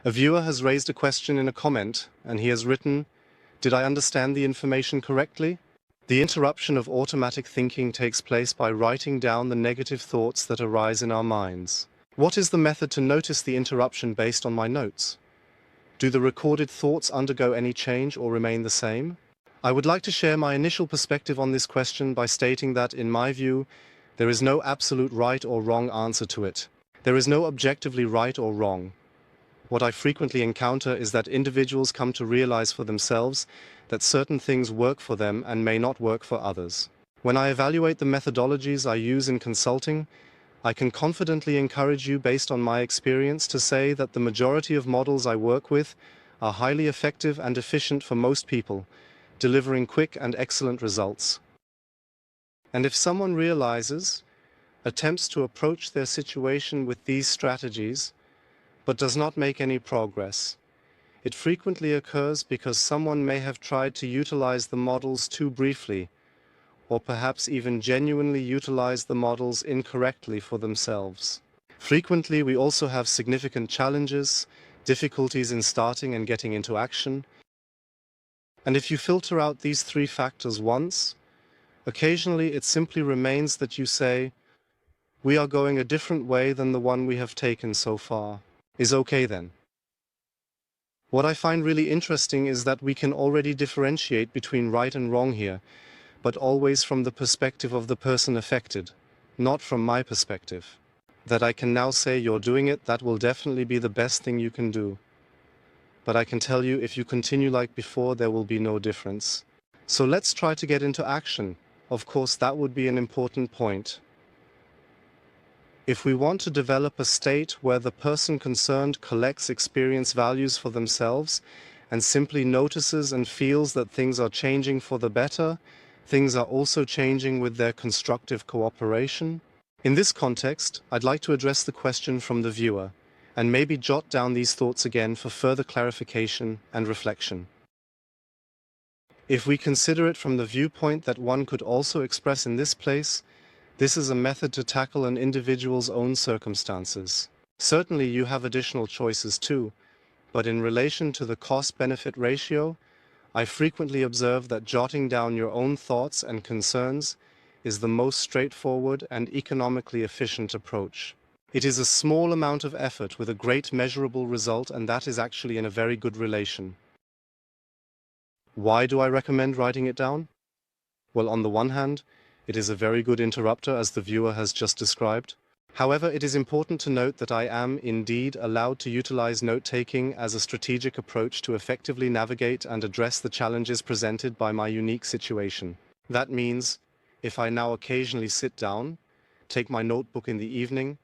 A viewer has raised a question in a comment, and he has written, "Did I understand the information correctly?" The interruption of automatic thinking takes place by writing down the negative thoughts that arise in our minds. What is the method to notice the interruption based on my notes? Do the recorded thoughts undergo any change or remain the same? I would like to share my initial perspective on this question by stating that, in my view, there is no absolute right or wrong answer to it. There is no objectively right or wrong. What I frequently encounter is that individuals come to realize for themselves that certain things work for them and may not work for others. When I evaluate the methodologies I use in consulting, I can confidently encourage you, based on my experience, to say that the majority of models I work with are highly effective and efficient for most people, delivering quick and excellent results. And if someone attempts to approach their situation with these strategies, but does not make any progress, it frequently occurs because someone may have tried to utilize the models too briefly, or perhaps even genuinely utilize the models incorrectly for themselves. Frequently, we also have significant challenges, difficulties in starting and getting into action. And if you filter out these three factors once, occasionally it simply remains that you say, "We are going a different way than the one we have taken so far. Is okay then." What I find really interesting is that we can already differentiate between right and wrong here, but always from the perspective of the person affected, not from my perspective. That I can now say, "You're doing it, that will definitely be the best thing you can do." But I can tell you, if you continue like before, there will be no difference. So let's try to get into action. Of course, that would be an important point. If we want to develop a state where the person concerned collects experience values for themselves and simply notices and feels that things are changing for the better, things are also changing with their constructive cooperation. In this context, I'd like to address the question from the viewer, and maybe jot down these thoughts again for further clarification and reflection. If we consider it from the viewpoint that one could also express in this place, this is a method to tackle an individual's own circumstances. Certainly you have additional choices too, but in relation to the cost-benefit ratio, I frequently observe that jotting down your own thoughts and concerns is the most straightforward and economically efficient approach. It is a small amount of effort with a great measurable result, and that is actually in a very good relation. Why do I recommend writing it down? Well, on the one hand, it is a very good interrupter, as the viewer has just described. However, it is important to note that I am indeed allowed to utilize note-taking as a strategic approach to effectively navigate and address the challenges presented by my unique situation. That means, if I now occasionally sit down, take my notebook in the evening,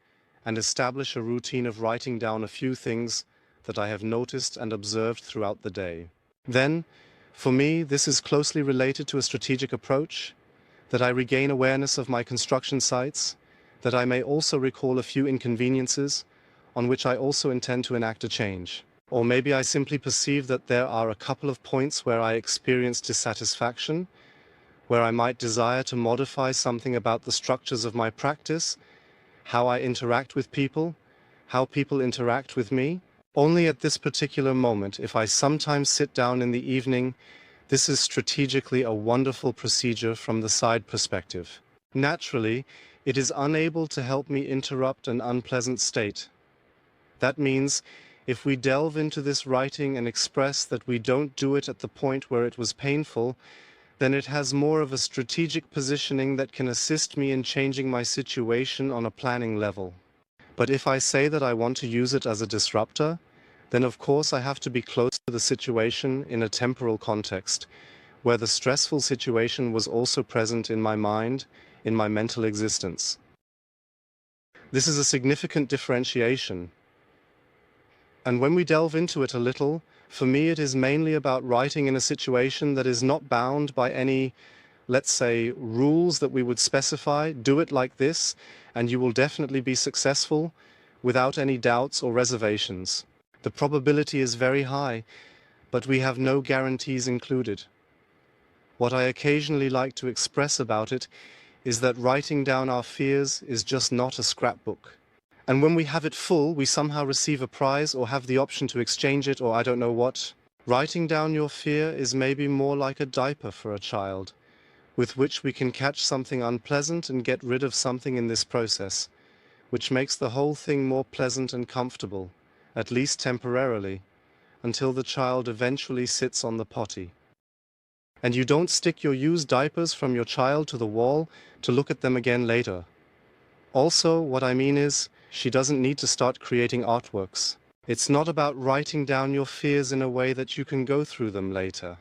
and establish a routine of writing down a few things that I have noticed and observed throughout the day, then, for me, this is closely related to a strategic approach, that I regain awareness of my construction sites, that I may also recall a few inconveniences on which I also intend to enact a change. Or maybe I simply perceive that there are a couple of points where I experience dissatisfaction, where I might desire to modify something about the structures of my practice, how I interact with people, how people interact with me. Only at this particular moment, if I sometimes sit down in the evening, this is strategically a wonderful procedure from the side perspective. Naturally, it is unable to help me interrupt an unpleasant state. That means, if we delve into this writing and express that we don't do it at the point where it was painful, then it has more of a strategic positioning that can assist me in changing my situation on a planning level. But if I say that I want to use it as a disruptor, then of course I have to be close to the situation in a temporal context, where the stressful situation was also present in my mind, in my mental existence. This is a significant differentiation. And when we delve into it a little, for me it is mainly about writing in a situation that is not bound by any, let's say, rules that we would specify. Do it like this, and you will definitely be successful, without any doubts or reservations. The probability is very high, but we have no guarantees included. What I occasionally like to express about it is that writing down our fears is just not a scrapbook. And when we have it full, we somehow receive a prize or have the option to exchange it or I don't know what. Writing down your fear is maybe more like a diaper for a child, with which we can catch something unpleasant and get rid of something in this process, which makes the whole thing more pleasant and comfortable, at least temporarily, until the child eventually sits on the potty. And you don't stick your used diapers from your child to the wall to look at them again later. Also, what I mean is, she doesn't need to start creating artworks. It's not about writing down your fears in a way that you can go through them later,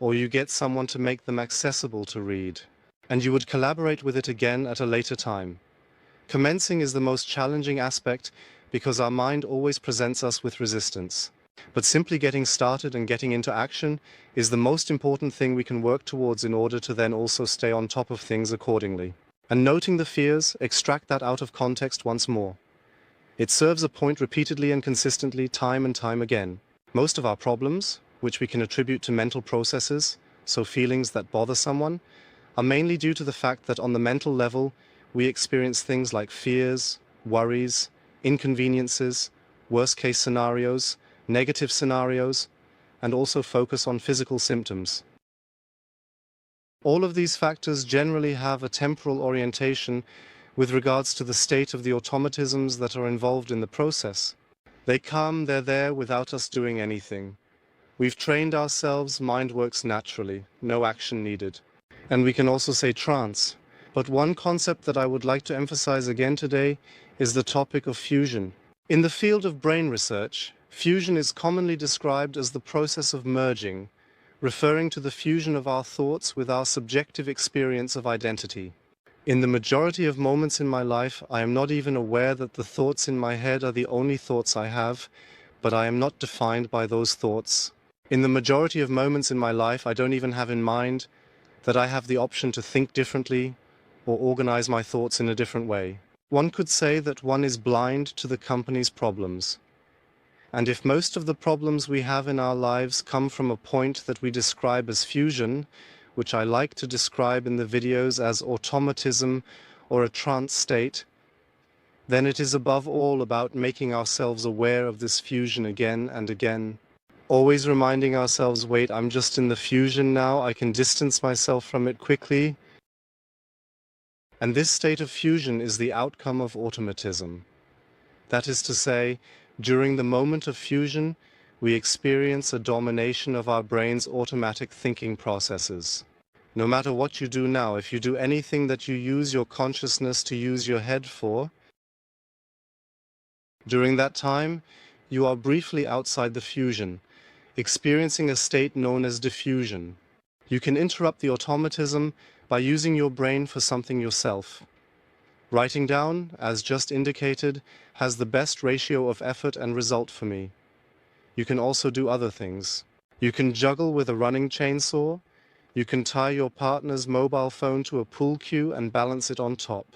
or you get someone to make them accessible to read, and you would collaborate with it again at a later time. Commencing is the most challenging aspect because our mind always presents us with resistance. But simply getting started and getting into action is the most important thing we can work towards in order to then also stay on top of things accordingly. And noting the fears, extract that out of context once more. It serves a point repeatedly and consistently, time and time again. Most of our problems, which we can attribute to mental processes, so feelings that bother someone, are mainly due to the fact that on the mental level, we experience things like fears, worries, inconveniences, worst-case scenarios, negative scenarios, and also focus on physical symptoms. All of these factors generally have a temporal orientation with regards to the state of the automatisms that are involved in the process. They come, they're there without us doing anything. We've trained ourselves, mind works naturally, no action needed. And we can also say trance. But one concept that I would like to emphasize again today is the topic of fusion. In the field of brain research, fusion is commonly described as the process of merging, referring to the fusion of our thoughts with our subjective experience of identity. In the majority of moments in my life, I am not even aware that the thoughts in my head are the only thoughts I have, but I am not defined by those thoughts. In the majority of moments in my life, I don't even have in mind that I have the option to think differently or organize my thoughts in a different way. One could say that one is blind to the company's problems. And if most of the problems we have in our lives come from a point that we describe as fusion, which I like to describe in the videos as automatism or a trance state, then it is above all about making ourselves aware of this fusion again and again. Always reminding ourselves, wait, I'm just in the fusion now, I can distance myself from it quickly. And this state of fusion is the outcome of automatism. That is to say, during the moment of fusion, we experience a domination of our brain's automatic thinking processes. No matter what you do now, if you do anything that you use your consciousness to use your head for, during that time, you are briefly outside the fusion, experiencing a state known as diffusion. You can interrupt the automatism by using your brain for something yourself. Writing down, as just indicated, has the best ratio of effort and result for me. You can also do other things. You can juggle with a running chainsaw. You can tie your partner's mobile phone to a pool cue and balance it on top.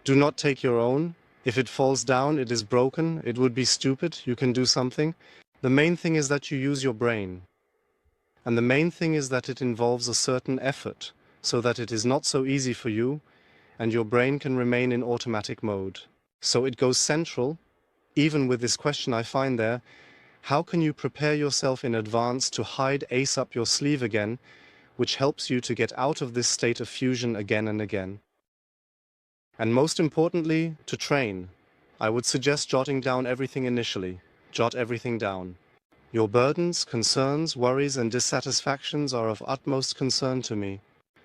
Do not take your own. If it falls down, it is broken. It would be stupid. You can do something. The main thing is that you use your brain. And the main thing is that it involves a certain effort, so that it is not so easy for you, and your brain can remain in automatic mode. So it goes central. Even with this question I find there, how can you prepare yourself in advance to hide ace up your sleeve again, which helps you to get out of this state of fusion again and again? And most importantly, to train. I would suggest jotting down everything initially. Jot everything down. Your burdens, concerns, worries, and dissatisfactions are of utmost concern to me.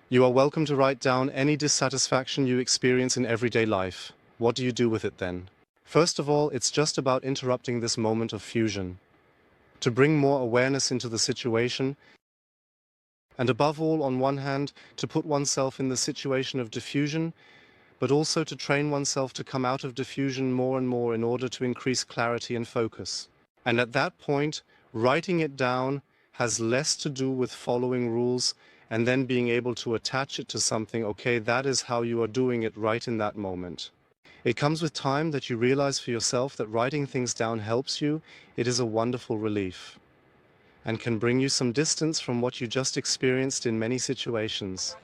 You are welcome to write down any dissatisfaction you experience in everyday life. What do you do with it then? First of all, it's just about interrupting this moment of fusion, to bring more awareness into the situation, and above all, on one hand, to put oneself in the situation of diffusion, but also to train oneself to come out of diffusion more and more in order to increase clarity and focus. And at that point, writing it down has less to do with following rules and then being able to attach it to something, okay, that is how you are doing it right in that moment. It comes with time that you realize for yourself that writing things down helps you. It is a wonderful relief and can bring you some distance from what you just experienced in many situations.